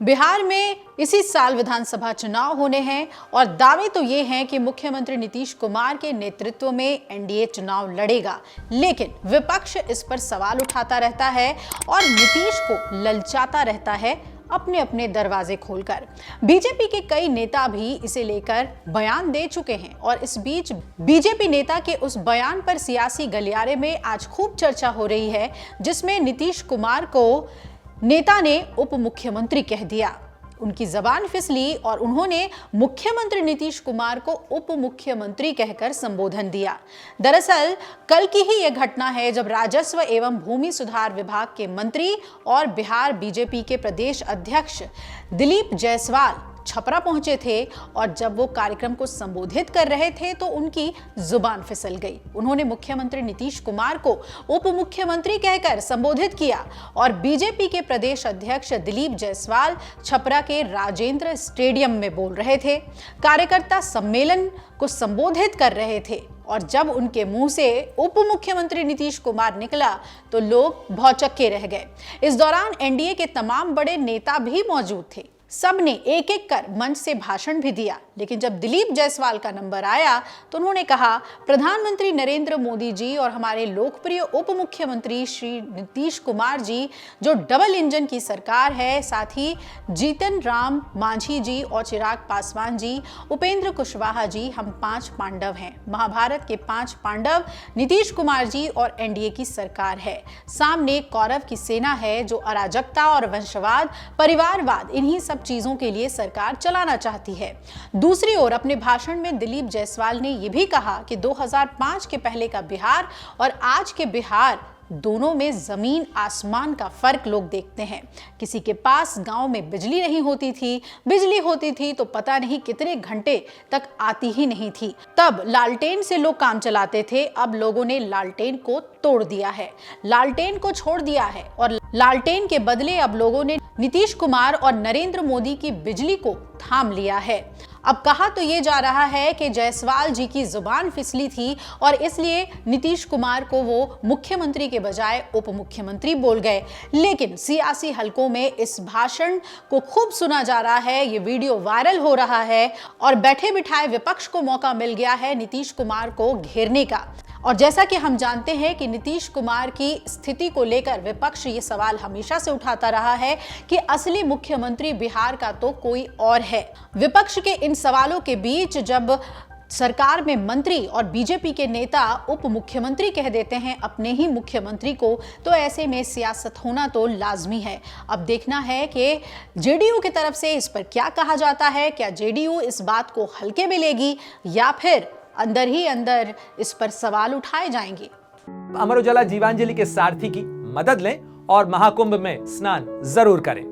बिहार में इसी साल विधानसभा चुनाव होने हैं और दावे तो ये हैं कि मुख्यमंत्री नीतीश कुमार के नेतृत्व में एनडीए चुनाव लड़ेगा, लेकिन विपक्ष इस पर सवाल उठाता रहता है और नीतीश को ललचाता रहता है अपने अपने दरवाजे खोलकर। बीजेपी के कई नेता भी इसे लेकर बयान दे चुके हैं और इस बीच बीजेपी नेता के उस बयान पर सियासी गलियारे में आज खूब चर्चा हो रही है, जिसमें नीतीश कुमार को नेता ने उप मुख्यमंत्री कह दिया। उनकी जबान फिसली और उन्होंने मुख्यमंत्री नीतीश कुमार को उप मुख्यमंत्री कहकर संबोधन दिया। दरअसल कल की ही यह घटना है जब राजस्व एवं भूमि सुधार विभाग के मंत्री और बिहार बीजेपी के प्रदेश अध्यक्ष दिलीप जायसवाल छपरा पहुंचे थे और जब वो कार्यक्रम को संबोधित कर रहे थे तो उनकी जुबान फिसल गई। उन्होंने मुख्यमंत्री नीतीश कुमार को उप मुख्यमंत्री कहकर संबोधित किया और बीजेपी के प्रदेश अध्यक्ष दिलीप जायसवाल छपरा के राजेंद्र स्टेडियम में बोल रहे थे, कार्यकर्ता सम्मेलन को संबोधित कर रहे थे और जब उनके मुंह से उप मुख्यमंत्री नीतीश कुमार निकला तो लोग भौचक्के रह गए। इस दौरान एनडीए के तमाम बड़े नेता भी मौजूद थे। सबने एक एक कर मंच से भाषण भी दिया, लेकिन जब दिलीप जायसवाल का नंबर आया तो उन्होंने कहा, प्रधानमंत्री नरेंद्र मोदी जी और हमारे लोकप्रिय उप मुख्यमंत्री श्री नीतीश कुमार जी, जो डबल इंजन की सरकार है, साथ ही जीतन राम मांझी जी और चिराग पासवान जी, उपेंद्र कुशवाहा जी, हम 5 पांडव हैं। महाभारत के 5 पांडव नीतीश कुमार जी और एनडीए की सरकार है। सामने कौरव की सेना है जो अराजकता और वंशवाद, परिवारवाद, इन्हीं सब चीजों के लिए सरकार चलाना चाहती है। दूसरी ओर अपने भाषण में दिलीप जायसवाल ने यह भी कहा कि 2005 के पहले का बिहार और आज के बिहार दोनों में जमीन आसमान का फर्क लोग देखते हैं। किसी के पास गांव में बिजली नहीं होती थी, बिजली होती थी तो पता नहीं कितने घंटे तक आती ही नहीं थी। तब लालटेन से लोग काम चलाते थे, अब लोगों ने लालटेन को तोड़ दिया है, लालटेन को छोड़ दिया है और लालटेन के बदले अब लोगों ने नीतीश कुमार और नरेंद्र मोदी की बिजली को थाम लिया है। अब कहा तो ये जा रहा है कि जायसवाल जी की जुबान फिसली थी और इसलिए नीतीश कुमार को वो मुख्यमंत्री के बजाय उप मुख्यमंत्री बोल गए, लेकिन सियासी हलकों में इस भाषण को खूब सुना जा रहा है, ये वीडियो वायरल हो रहा है और बैठे बिठाए विपक्ष को मौका मिल गया है नीतीश कुमार को घेरने का। और जैसा कि हम जानते हैं कि नीतीश कुमार की स्थिति को लेकर विपक्ष ये सवाल हमेशा से उठाता रहा है कि असली मुख्यमंत्री बिहार का तो कोई और है। विपक्ष के इन सवालों के बीच जब सरकार में मंत्री और बीजेपी के नेता उप मुख्यमंत्री कह देते हैं अपने ही मुख्यमंत्री को, तो ऐसे में सियासत होना तो लाजमी है। अब देखना है कि जेडीयू की तरफ से इस पर क्या कहा जाता है। क्या जेडीयू इस बात को हल्के में लेगी या फिर अंदर ही अंदर इस पर सवाल उठाए जाएंगे। अमर उजाला जीवांजलि के सारथी की मदद लें और महाकुंभ में स्नान जरूर करें।